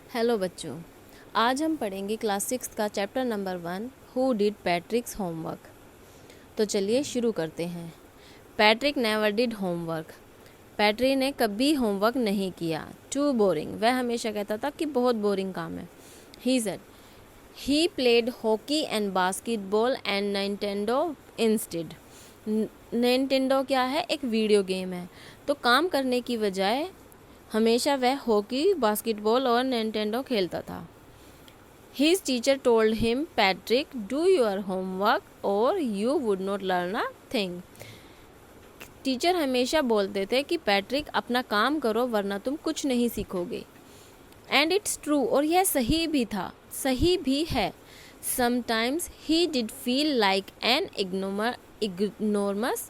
Hello बच्चों, आज हम पढ़ेंगे क्लास 6 का chapter number 1 who did Patrick's homework. तो चलिए शुरू करते हैं। Patrick never did homework. Patrick ने कभी होमवर्क नहीं किया। टू बोरिंग, वह हमेशा कहता था कि बहुत बोरिंग काम है। He said he played hockey and basketball and Nintendo instead. Nintendo क्या है? एक वीडियो गेम है। तो काम करने की बजाय हमेशा वह हॉकी, बास्केटबॉल और निंटेंडो खेलता था। His teacher told him, Patrick, do your homework or you would not learn a thing. Teacher हमेशा बोलते थे कि पैट्रिक अपना काम करो वरना तुम कुछ नहीं सीखोगे। एंड इट्स ट्रू, और यह सही भी था, सही भी है। Sometimes he did feel like an ignoramus.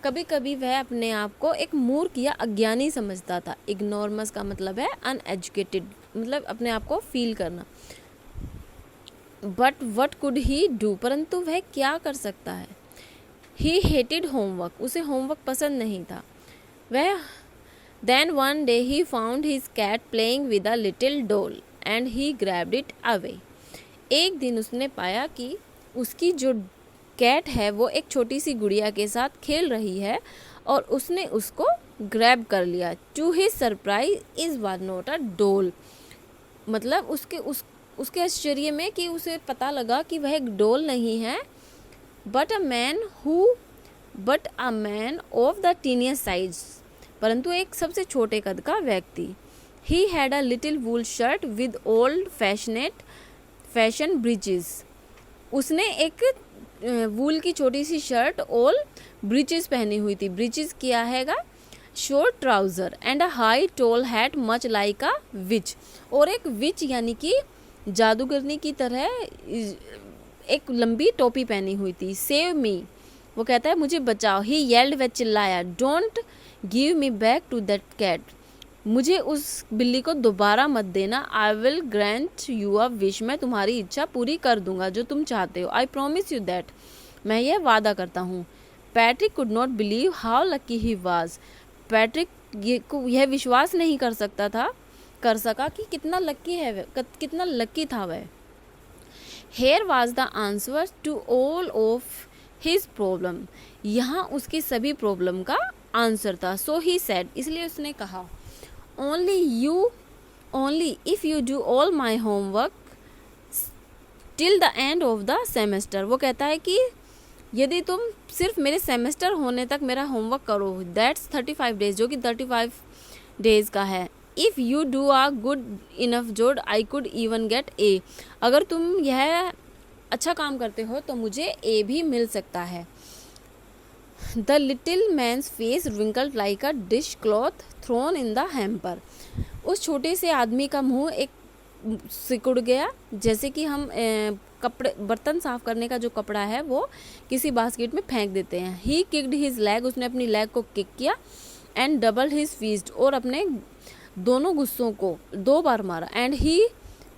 कभी कभी वह अपने आप को एक मूर्ख या अज्ञानी समझता था। इग्नोरमस का मतलब है अनएजुकेटेड, मतलब अपने आप को फील करना। But what could he do, परंतु वह क्या कर सकता है। ही हेटेड होमवर्क, उसे होमवर्क पसंद नहीं था। वह then one day he found his cat playing with a little doll and he grabbed it away. एक दिन उसने पाया कि उसकी जो कैट है वो एक छोटी सी गुड़िया के साथ खेल रही है और उसने उसको ग्रैब कर लिया। To his surprise is was not a doll, मतलब उसके आश्चर्य में कि उसे पता लगा कि वह एक डॉल नहीं है, but a man of the tiniest size, परंतु एक सबसे छोटे कद का व्यक्ति। He had a little wool shirt with old fashion breeches. उसने एक वूल की छोटी सी शर्ट और ब्रीचेस पहनी हुई थी। ब्रीचेस क्या हैगा? Short trouser. And a high tall hat much like a witch, और एक विच यानी कि जादूगरनी की तरह एक लंबी टोपी पहनी हुई थी। सेव मी, वो कहता है मुझे बचाओ। ही येल्ड, वह चिल्लाया। Don't give me back to that cat, मुझे उस बिल्ली को दोबारा मत देना। I will grant you a wish, मैं तुम्हारी इच्छा पूरी कर दूंगा जो तुम चाहते हो। आई प्रॉमिस यू दैट, मैं यह वादा करता हूँ। Patrick could not believe how lucky he was. Patrick यह विश्वास नहीं कर सका कि कितना लकी था वह। Here was the answer to all of his problem, यहाँ उसकी सभी प्रॉब्लम का आंसर था। सो ही सेड, इसलिए उसने कहा, only if you do all my homework till the end of the semester. वो कहता है कि यदि तुम सिर्फ मेरे सेमेस्टर होने तक मेरा होमवर्क करो, दैट्स 35 डेज, जो कि 35 डेज का है। If you do a good enough job I could even get A, अगर तुम यह अच्छा काम करते हो तो मुझे ए भी मिल सकता है। The little man's face wrinkled like a dish cloth thrown in the hamper. उस छोटे से आदमी का मुंह एक सिकुड़ गया, जैसे कि हम बर्तन साफ करने का जो कपड़ा है वो किसी बास्केट में फेंक देते हैं। ही किक्ड हिज लेग, उसने अपनी लेग को किक किया। एंड डबल हिज फीस्ट, और अपने दोनों गुस्सों को 2 बार मारा। And he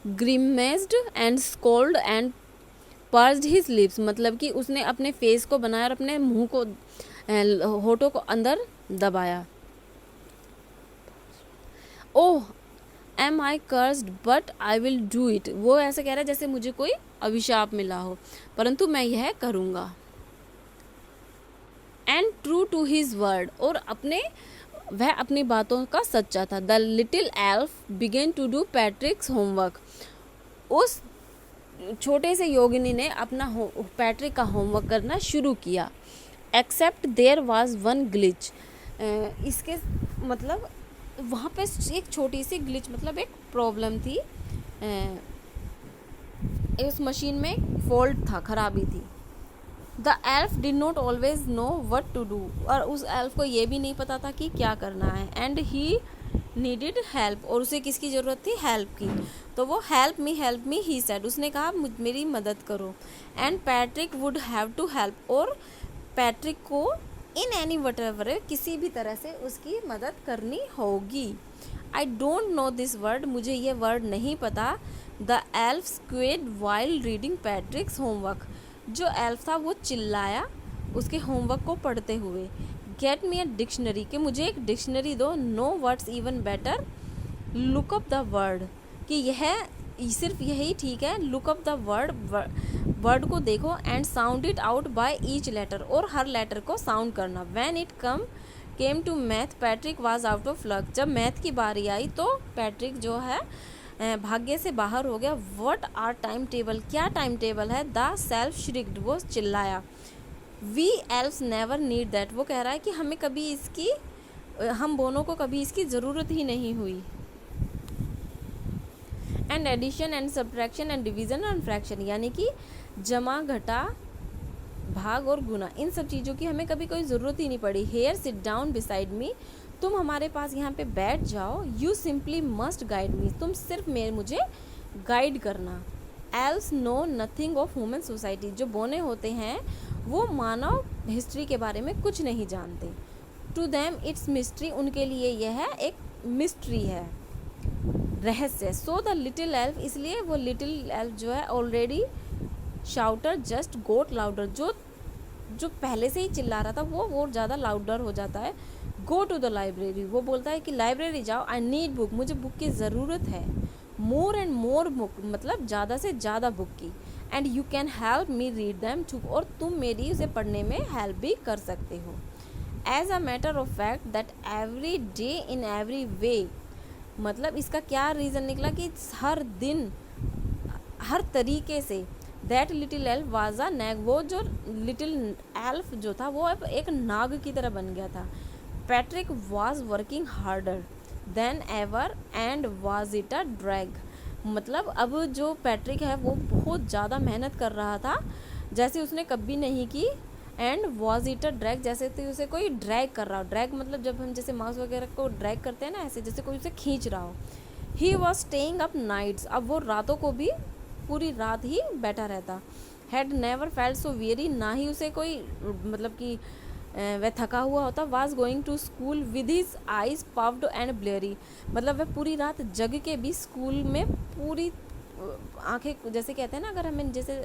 grimaced and scowled and pursed his lips, मतलब कि उसने अपने फेस को बनाया और अपने मुंह को, होठों को अंदर दबाया। Oh am I cursed but I will do it, वो ऐसा कह रहा है जैसे मुझे कोई अभिशाप मिला हो, परंतु मैं यह करूँगा। And true to his word, और वह अपनी बातों का सच्चा था। The little elf began to do Patrick's homework, उस छोटे से योगिनी ने अपना पैट्रिक का होमवर्क करना शुरू किया। Except there was one glitch, इसके मतलब वहाँ पे एक छोटी सी ग्लिच, मतलब एक प्रॉब्लम थी, उस मशीन में फॉल्ट था, खराबी थी। The elf did not always know what to do, और उस एल्फ को ये भी नहीं पता था कि क्या करना है। एंड ही नीडिड हेल्प, और उसे किसकी ज़रूरत थी? हेल्प की। तो वो हेल्प मी ही सेड, उसने कहा मेरी मदद करो। And Patrick would have to help, और पैट्रिक को इन एनी वटेवर, किसी भी तरह से उसकी मदद करनी होगी। I don't know this word, मुझे ये वर्ड नहीं पता। The elf squared while reading पैट्रिक्स homework, जो एल्फ था वो चिल्लाया उसके होमवर्क को पढ़ते हुए। गेट मी अ डिक्शनरी, कि मुझे एक डिक्शनरी दो। No words even better, look up the word, कि यह सिर्फ यही ठीक है। लुक अप द वर्ड को देखो and sound it out by each letter, और हर लेटर को साउंड करना। When it came to math Patrick was out of luck. जब मैथ की बारी आई तो पैट्रिक जो है भाग्य से बाहर हो गया। व्हाट आर टाइम टेबल, क्या टाइम टेबल है। द सेल्फ श्रिक्ड, वो चिल्लाया। We elves never need that, वो कह रहा है कि हमें कभी इसकी, हम बोनों को कभी इसकी ज़रूरत ही नहीं हुई। And addition and subtraction and division and fraction, यानी कि जमा घटा भाग और गुना, इन सब चीज़ों की हमें कभी कोई ज़रूरत ही नहीं पड़ी। Here sit down beside me, तुम हमारे पास यहाँ पे बैठ जाओ। You simply must guide me, तुम सिर्फ मुझे गाइड करना। Elves know nothing of human society, जो बोने होते हैं वो मानव हिस्ट्री के बारे में कुछ नहीं जानते। टू देम इट्स मिस्ट्री, उनके लिए यह एक मिस्ट्री है, रहस्य। सो द लिटिल एल्फ, इसलिए वो लिटिल एल्फ जो है ऑलरेडी शाउटर जस्ट गोट लाउडर, जो पहले से ही चिल्ला रहा था वो ज़्यादा लाउडर हो जाता है। गो टू द लाइब्रेरी, वो बोलता है कि लाइब्रेरी जाओ। आई नीड बुक, मुझे बुक की ज़रूरत है। मोर एंड मोर बुक, मतलब ज़्यादा से ज़्यादा बुक की। And you can help me read them too, और तुम मेरी उसे पढ़ने में हेल्प भी कर सकते हो। As a matter of fact that every day in every way, मतलब इसका क्या रीज़न निकला कि हर दिन हर तरीके से। That little elf was a nag, वो जो लिटिल एल्फ जो था वो अब एक नाग की तरह बन गया था। Patrick was working harder than ever and was it a drag, मतलब अब जो पैट्रिक है वो बहुत ज़्यादा मेहनत कर रहा था जैसे उसने कभी नहीं की। And was it a drag, जैसे तो उसे कोई ड्रैग कर रहा हो। ड्रैग मतलब जब हम जैसे माउस वगैरह को ड्रैग करते हैं ना, ऐसे जैसे कोई उसे खींच रहा हो। He was staying up nights, अब वो रातों को भी पूरी रात ही बैठा रहता। Had never felt so very, ना ही उसे कोई मतलब कि वह थका हुआ होता। Was going to school with his eyes puffed and bleary, मतलब वह पूरी रात जग के भी स्कूल में पूरी आंखें, जैसे कहते हैं ना,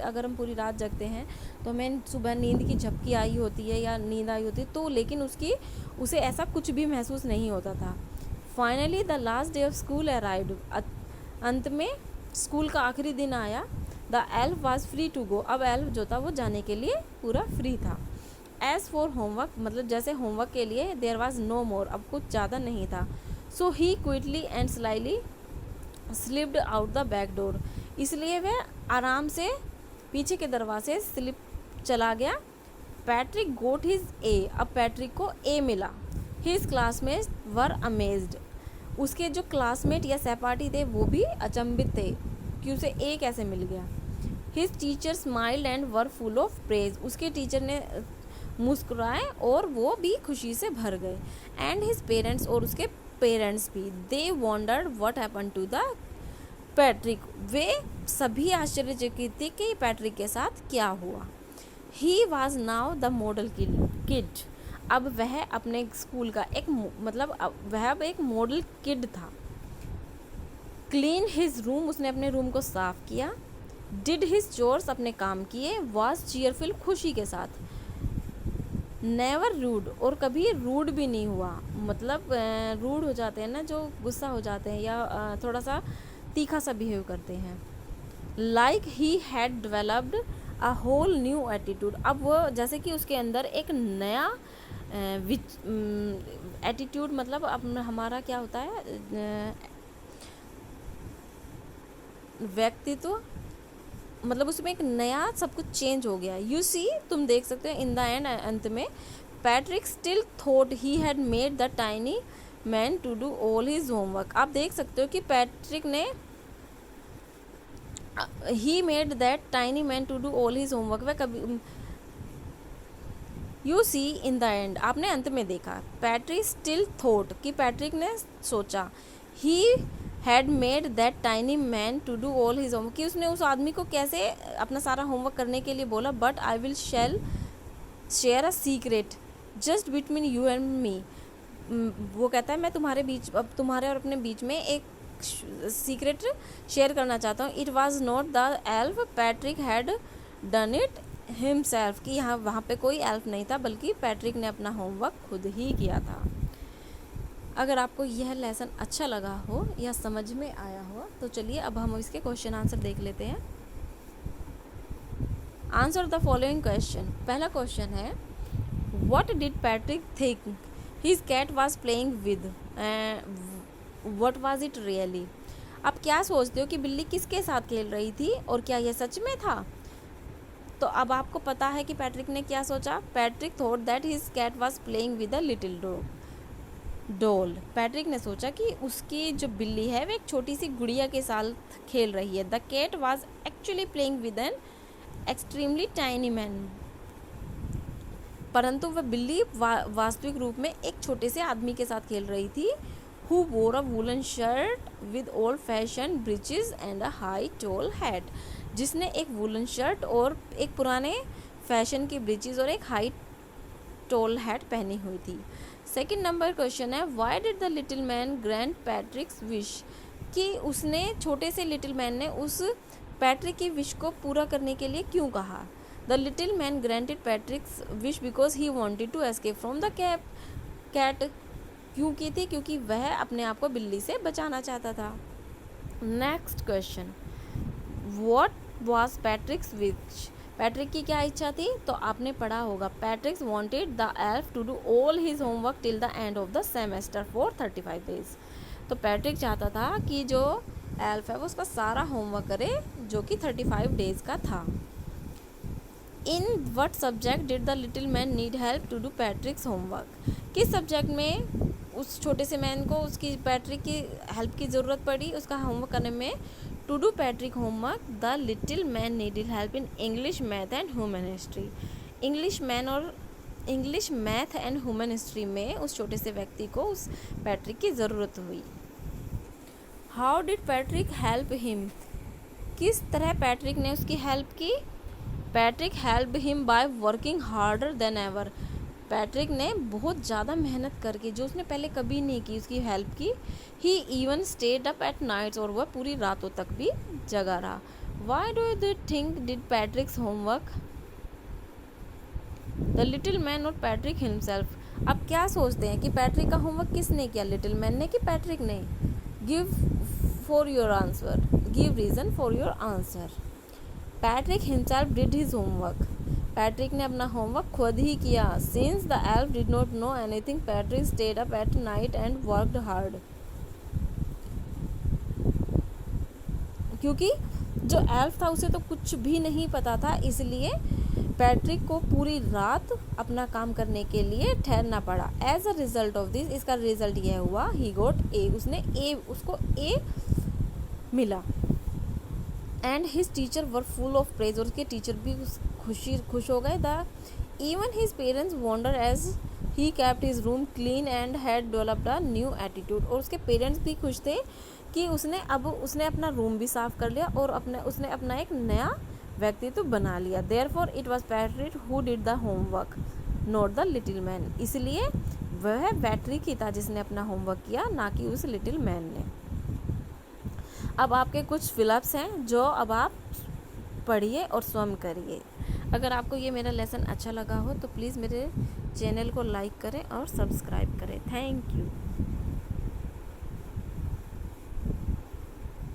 अगर हम पूरी रात जगते हैं तो हमें सुबह नींद की झपकी आई होती है या नींद आई होती है, तो लेकिन उसे ऐसा कुछ भी महसूस नहीं होता था। Finally the last day of school arrived, अंत में स्कूल का आखिरी दिन आया। The elf was free to go, अब एल्फ जो था वो जाने के लिए पूरा फ्री था। एज फॉर होमवर्क, मतलब जैसे होमवर्क के लिए, देयर वाज नो मोर, अब कुछ ज़्यादा नहीं था। So he quickly and slyly slipped out the back door, इसलिए वह आराम से पीछे के दरवाजे स्लिप चला गया। पैट्रिक गोट हिज ए, अब पैट्रिक को ए मिला। हिज क्लासमेट्स वर अमेज्ड, उसके जो क्लासमेट या सहपाठी थे वो भी अचंभित थे कि उसे ए कैसे मिल गया। His teacher smiled and were full of praise, उसके टीचर ने मुस्कुराए और वो भी खुशी से भर गए। एंड हिज पेरेंट्स, और उसके पेरेंट्स भी, they wondered what happen to the Patrick, वे सभी आश्चर्यचकित थे कि पैट्रिक के साथ क्या हुआ। He was now the model kid, अब वह अपने स्कूल का एक वह अब एक मॉडल किड था। क्लीन हिज रूम, उसने अपने रूम को साफ किया। डिड हिज चोर्स, अपने काम किए। वॉज चीयरफुल, खुशी के साथ। नेवर रूड, और कभी रूड भी नहीं हुआ, मतलब रूड हो जाते हैं ना जो गुस्सा हो जाते हैं या थोड़ा सा तीखा सा बिहेव करते हैं। Like he had developed a whole new attitude, अब वो जैसे कि उसके अंदर एक नया एटीट्यूड, मतलब अब हमारा क्या होता है व्यक्तित्व, मतलब उसमें एक नया सब कुछ चेंज हो गया। यू सी, तुम देख सकते हो इन द एंड, अंत में Patrick still thought he had made the tiny man to do all his homework, आप देख सकते हो कि पैट्रिक ने he made that tiny man to do all his homework, वह कभी you see in the end, आपने अंत में देखा। पैट्रिक स्टिल थॉट, कि पैट्रिक ने सोचा। He had made that tiny man to do all his homework, कि उसने उस आदमी को कैसे अपना सारा होमवर्क करने के लिए बोला। But I will share a secret just between you and me, वो कहता है मैं तुम्हारे और अपने बीच में एक सीक्रेट शेयर करना चाहता हूँ। It was not the elf, Patrick had done it himself, कि वहाँ पे कोई एल्फ नहीं था बल्कि पैट्रिक ने अपना होमवर्क खुद ही किया था। अगर आपको यह लेसन अच्छा लगा हो या समझ में आया हो तो चलिए अब हम इसके क्वेश्चन आंसर देख लेते हैं। Answer the following question. पहला क्वेश्चन है, what did Patrick think his cat was playing with, what was it really. आप क्या सोचते हो कि बिल्ली किसके साथ खेल रही थी और क्या यह सच में था। तो अब आपको पता है कि पैट्रिक ने क्या सोचा। Patrick thought that his cat was playing with a little doll. Patrick ने सोचा कि उसकी जो बिल्ली है वो एक छोटी सी गुड़िया के साथ खेल रही है। The cat was actually playing with an extremely tiny man. परंतु वह बिल्ली वास्तविक रूप में एक छोटे से आदमी के साथ खेल रही थी। Who wore a woollen shirt with old fashion breeches and a high tall hat. जिसने एक वूलन शर्ट और एक पुराने फैशन की ब्रीचेस और एक हाई टॉल हैट पहनी हुई थी। सेकंड नंबर क्वेश्चन है, why did the little man grant पैट्रिक्स wish. कि उसने छोटे से लिटिल मैन ने उस पैट्रिक की विश को पूरा करने के लिए क्यों कहा। The little man granted Patrick's wish because he wanted to escape from the cat. क्यों की थी, क्योंकि वह अपने आप को बिल्ली से बचाना चाहता था। Next question, what was Patrick's wish. Patrick की क्या इच्छा थी। तो आपने पढ़ा होगा, Patrick's wanted the elf to do all his homework till the end of the semester for 35 days. तो पैट्रिक चाहता था कि जो एल्फ है वो उसका सारा होमवर्क करे जो कि 35 डेज का था। In what subject did the little man need help to do Patrick's homework. किस सब्जेक्ट में उस छोटे से मैन को उसकी पैट्रिक की हेल्प की ज़रूरत पड़ी उसका होमवर्क करने में। To do Patrick homework the little man needed help in English math and human history. English math and human history में उस छोटे से व्यक्ति को उस पैट्रिक की ज़रूरत हुई। How did Patrick help him. किस तरह पैट्रिक ने उसकी हेल्प की। Patrick help him by working harder than ever. Patrick ने बहुत ज़्यादा मेहनत करके, जो उसने पहले कभी नहीं की, उसकी हेल्प की। He even stayed up at nights. और वह पूरी रातों तक भी जगा रहा। Why do you think did Patrick's homework. The little man और पैट्रिक हिमसेल्फ। अब क्या सोचते हैं कि पैट्रिक का होमवर्क किसने किया, लिटिल मैन ने कि पैट्रिक ने। Give for your answer, give reason for your answer. Patrick himself did his homework. Patrick ने अपना होमवर्क खुद ही किया। Since the elf did not know anything Patrick stayed up at night and worked hard. क्योंकि जो elf था उसे तो कुछ भी नहीं पता था, इसलिए पैट्रिक को पूरी रात अपना काम करने के लिए ठहरना पड़ा। As a result of this, इसका रिजल्ट यह हुआ, ही गॉट ए, उसको ए मिला। And his teacher were full of praise. और उसके टीचर भी खुश हो गए। The even his parents wonder as he kept his room clean and had developed a new attitude. और उसके पेरेंट्स भी खुश थे कि उसने अपना रूम भी साफ कर लिया और उसने अपना एक नया व्यक्तित्व बना लिया। Therefore it was Patrick who did the homework not the little man. इसलिए वह पैट्रिक ही था जिसने अपना होमवर्क किया, ना कि उस लिटिल मैन ने। अब आपके कुछ फिलअप्स हैं जो अब आप पढ़िए और स्वयं करिए। अगर आपको ये मेरा लेसन अच्छा लगा हो तो प्लीज़ मेरे चैनल को लाइक करें और सब्सक्राइब करें। Thank you.